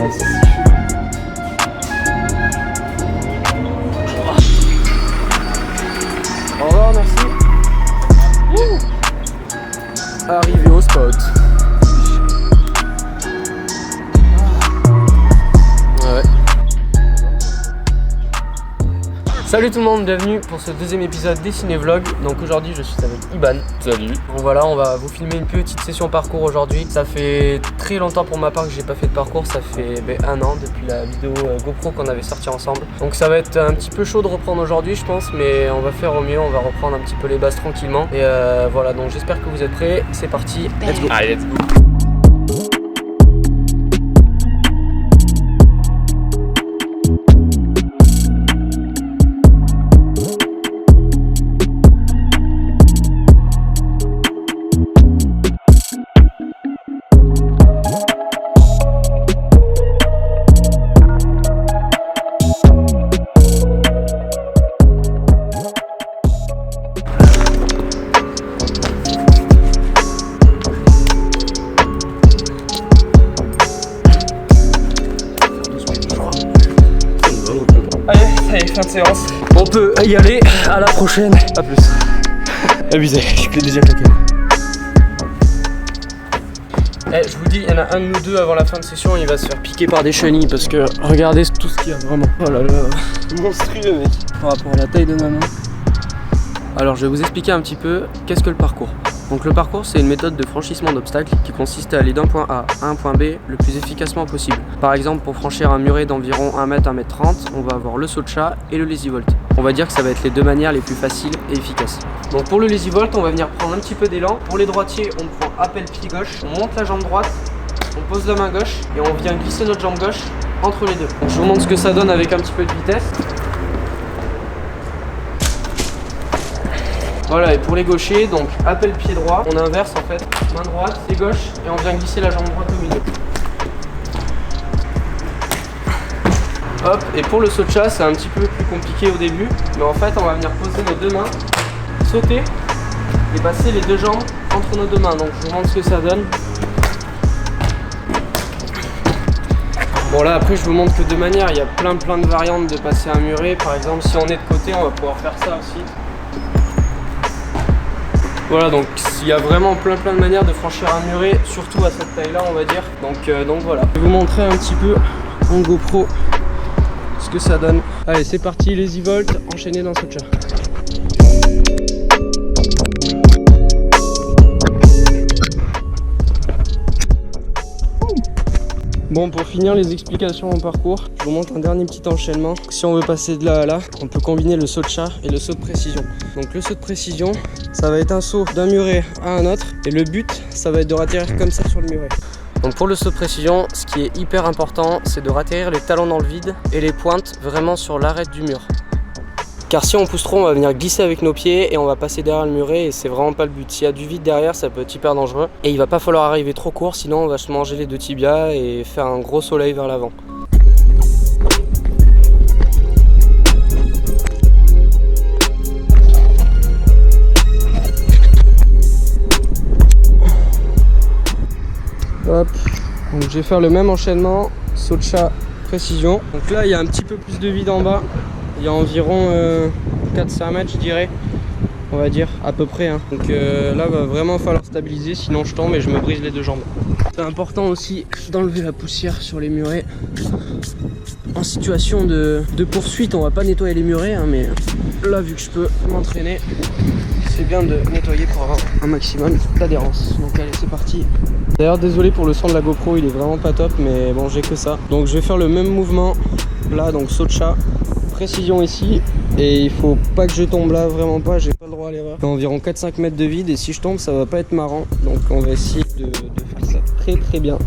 Au revoir, merci. Arrivé au spot. Ouais. Salut tout le monde, bienvenue pour ce deuxième épisode des Ciné-Vlogs. Donc aujourd'hui je suis avec Iban. Salut. Donc voilà, on va vous filmer une petite session parcours aujourd'hui. Ça fait très longtemps pour ma part que j'ai pas fait de parcours, ça fait 1 an depuis la vidéo GoPro qu'on avait sorti ensemble. Donc ça va être un petit peu chaud de reprendre aujourd'hui je pense, mais on va faire au mieux, on va reprendre un petit peu les bases tranquillement. Et voilà, donc j'espère que vous êtes prêts, c'est parti, let's go. Allez, let's go. Allez, ça y est, fin de séance. On peut y aller, à la prochaine. A plus. Abusé, je suis déjà claqué. Je vous dis, il y en a un de nous deux avant la fin de session, il va se faire piquer par des chenilles parce que regardez tout ce qu'il y a vraiment. Oh là là, Monstrueux mec. par rapport à la taille de ma main. Alors je vais vous expliquer un petit peu qu'est-ce que le parcours. Donc le parcours, c'est une méthode de franchissement d'obstacles qui consiste à aller d'un point A à un point B le plus efficacement possible. Par exemple, pour franchir un muret d'environ 1 mètre, 1 mètre 30, on va avoir le saut de chat et le lazy volt. On va dire que ça va être les deux manières les plus faciles et efficaces. Donc pour le lazy volt, on va venir prendre un petit peu d'élan. Pour les droitiers, on prend appel pied gauche, on monte la jambe droite, on pose la main gauche et on vient glisser notre jambe gauche entre les deux. Donc je vous montre ce que ça donne avec un petit peu de vitesse. Voilà, et pour les gauchers, donc appel pied droit, on inverse en fait, main droite, pied gauche, et on vient glisser la jambe droite au milieu. Hop, et pour le saut de chat, c'est un petit peu plus compliqué au début, mais en fait, on va venir poser nos deux mains, sauter, et passer les deux jambes entre nos deux mains. Donc je vous montre ce que ça donne. Bon là, après, je vous montre que de manière, il y a plein de variantes de passer un muret. Par exemple, si on est de côté, on va pouvoir faire ça aussi. Voilà, donc il y a vraiment plein de manières de franchir un muret, surtout à cette taille là on va dire. Donc voilà. Je vais vous montrer un petit peu en GoPro ce que ça donne. Allez, c'est parti, lazy volt, enchaîné dans ce chat. Bon, pour finir les explications en parcours, je vous montre un dernier petit enchaînement. Si on veut passer de là à là, on peut combiner le saut de chat et le saut de précision. Donc le saut de précision, ça va être un saut d'un muret à un autre. Et le but, ça va être de ratterrir comme ça sur le muret. Donc pour le saut de précision, ce qui est hyper important, c'est de ratterrir les talons dans le vide et les pointes vraiment sur l'arête du mur. Car si on pousse trop, on va venir glisser avec nos pieds et on va passer derrière le muret et c'est vraiment pas le but. S'il y a du vide derrière, ça peut être hyper dangereux. Et il va pas falloir arriver trop court, sinon on va se manger les deux tibias et faire un gros soleil vers l'avant. Hop, donc je vais faire le même enchaînement, saut de chat, précision. Donc là, il y a un petit peu plus de vide en bas. Il y a environ 4-5 mètres je dirais, on va dire à peu près hein. Donc là va vraiment falloir stabiliser, sinon je tombe et je me brise les deux jambes. C'est important aussi d'enlever la poussière sur les murets. En situation de poursuite, on va pas nettoyer les murets hein, mais là vu que je peux m'entraîner, c'est bien de nettoyer pour avoir un maximum d'adhérence. Donc allez, c'est parti. D'ailleurs désolé pour le son de la GoPro, il est vraiment pas top, mais bon j'ai que ça. Donc je vais faire le même mouvement là, donc saut de chat, précision ici, et il faut pas que je tombe là, vraiment pas, j'ai pas le droit à l'erreur. Il y a environ 4-5 mètres de vide et si je tombe ça va pas être marrant, donc on va essayer de faire ça très bien.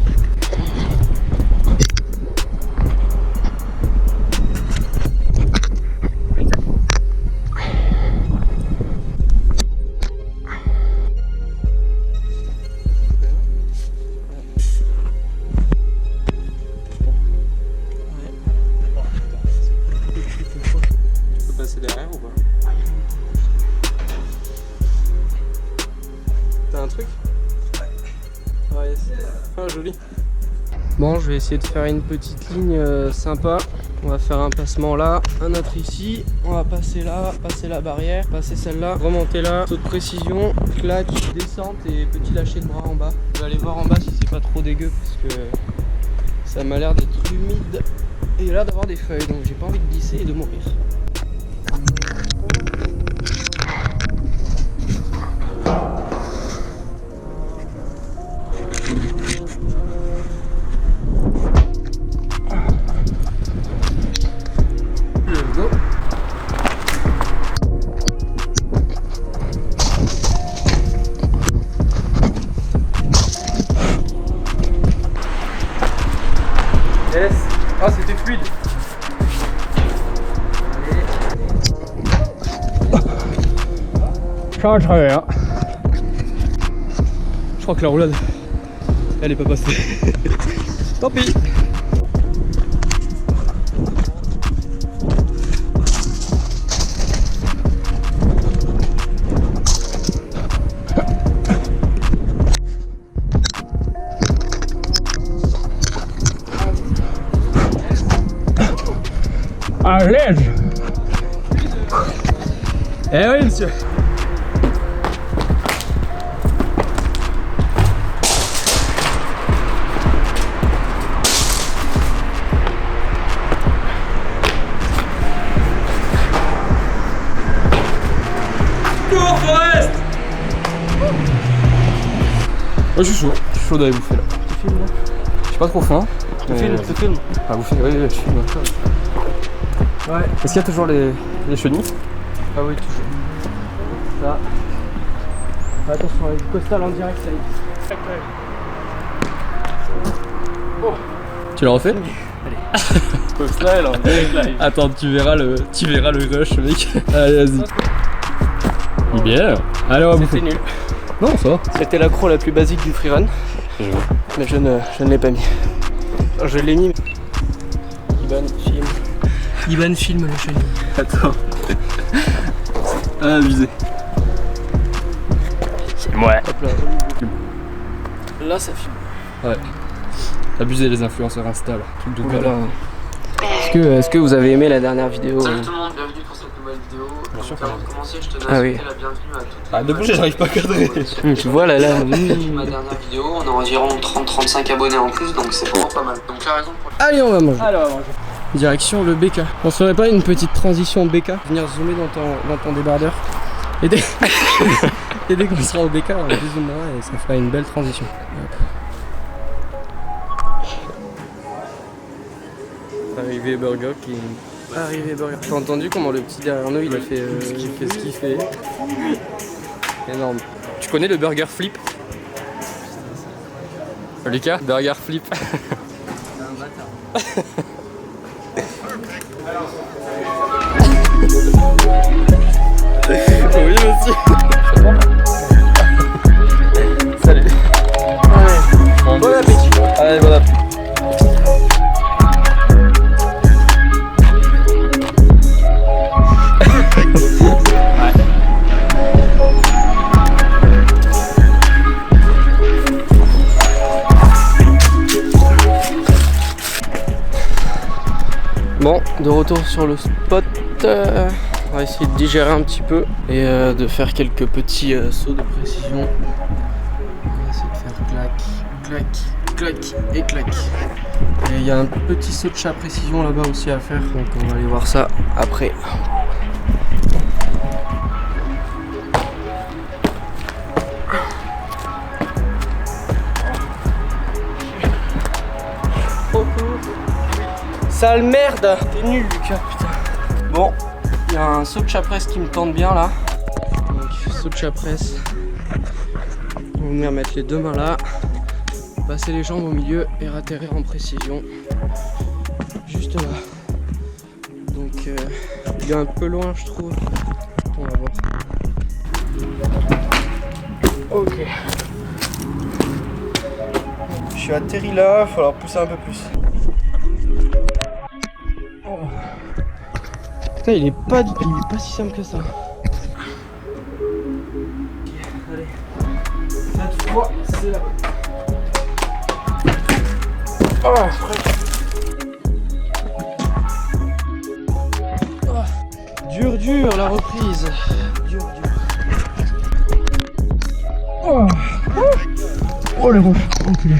Derrière ou pas? T'as un truc? Ouais. Ah yes. Ah joli. Bon, je vais essayer de faire une petite ligne sympa. On va faire un passement là, un autre ici. On va passer là, passer la barrière, passer celle-là, remonter là, saut de précision, clac, descente et petit lâcher de bras en bas. Je vais aller voir en bas si c'est pas trop dégueu parce que ça m'a l'air d'être humide et il y a l'air d'avoir des feuilles, donc j'ai pas envie de glisser et de mourir. Yes. Ah, c'était fluide. Change rien. Je crois que la roulade, elle est pas passée. Tant pis. À l'aise. Eh oui, monsieur. Cours, Forest. Ouais, je suis chaud d'aller bouffer là. Tu filmes là? J'ai pas trop faim. Je te filme. Ah, bouffer, oui, je filme. Ouais. Est-ce qu'il y a toujours les chenilles? Ah oui, toujours. Ça. Attention, avec du costal en direct, ça y est. Tu l'as refait? Costal en direct live. Attends, tu verras le rush, mec. Allez, vas-y. Bien. Allez, on va bouffer. C'était nul. Non, ça va. C'était l'accro la plus basique du freerun. Mais je ne l'ai pas mis. Je l'ai mis. Iban filme le chenille. Attends. Ah, abusé. C'est moi. Hop là. Là, ça filme. Ouais. Abusé les influenceurs Insta là. Truc de Oulala. galère. Est-ce que vous avez aimé la dernière vidéo? Salut tout le monde, bienvenue pour cette nouvelle vidéo. Bien sûr. Avant de commencer, je tenais Ah à oui. souhaiter la bienvenue à toutes. Ah, de bouger, j'arrive pas à cadrer. Tu vois là. Ma dernière vidéo, on a environ 30-35 abonnés en plus, donc c'est vraiment pas mal. Donc la raison pour Allez, on va manger. Alors, Direction le BK. On se ferait pas une petite transition BK? Venir zoomer dans ton débardeur. Et dès, et dès qu'on sera au BK, on dézoomera et ça fera une belle transition. Hop. Arrivé Burger King. Arrivé Burger King. T'as entendu comment le petit derrière nous il a fait ce qu'il fait? Énorme. Tu connais le burger flip? Lucas, burger flip. Oui, monsieur. salut. Bon appétit. Allez, bon appétit. Bon, de retour sur le spot, on va essayer de digérer un petit peu et de faire quelques petits sauts de précision. On va essayer de faire clac, clac, clac et clac. Et il y a un petit saut de chat précision là-bas aussi à faire, donc on va aller voir ça après. Sale merde! T'es nul Lucas, putain. Bon, il y a un saut de chapresse qui me tente bien là. Donc saut de chapresse. On va venir mettre les deux mains là. Passer les jambes au milieu et atterrir en précision. Juste là. Donc il est un peu loin je trouve. On va voir. Ok. Je suis atterri là, il va falloir pousser un peu plus. Putain, il est pas si simple que ça. Allez. Cette fois, c'est la bonne. Dur la reprise. Dur. Oh les roches, enculé.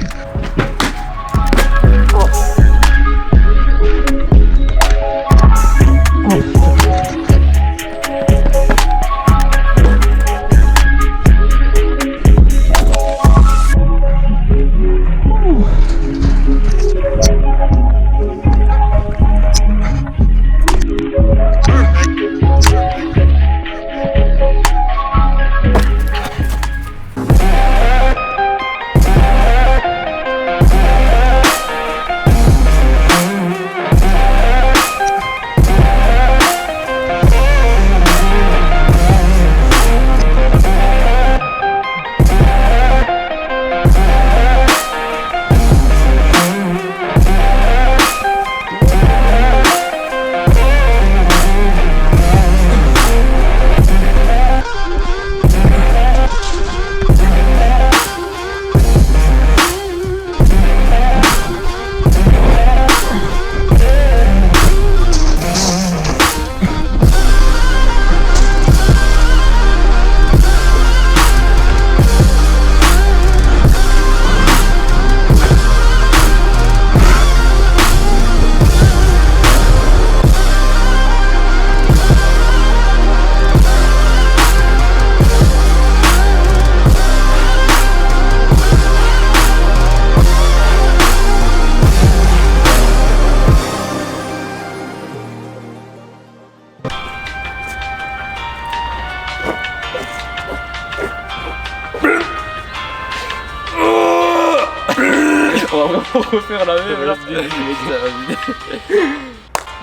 On va vraiment refaire la même là.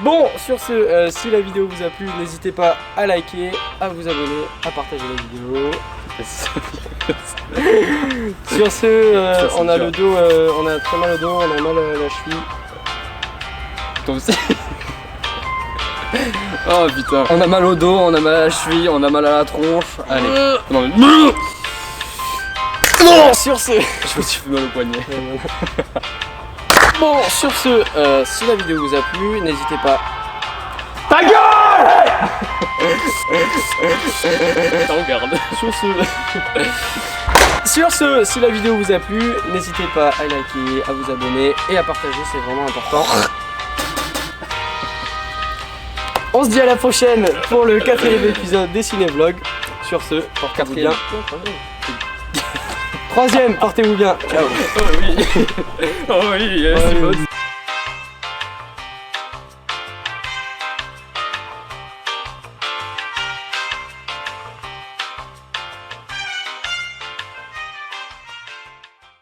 Bon, sur ce, si la vidéo vous a plu, n'hésitez pas à liker, à vous abonner, à partager la vidéo. Sur ce, on a le dos, on a très mal au dos, on a mal à la cheville. Toi aussi. Oh putain. On a mal au dos, on a mal à la cheville, on a mal à la tronche. Allez. Non, mais... Bon, sur ce, Je me suis fait mal au poignet. bon, sur ce, si la vidéo vous a plu, n'hésitez pas. Ta gueule! T'en garde. Sur ce, si la vidéo vous a plu, n'hésitez pas à liker, à vous abonner et à partager, c'est vraiment important. On se dit à la prochaine pour le 4e épisode des Ciné-Vlogs. Sur ce, portez-vous bien. 3e, portez-vous bien. Ciao. Oh oui. Oh oui, c'est bon.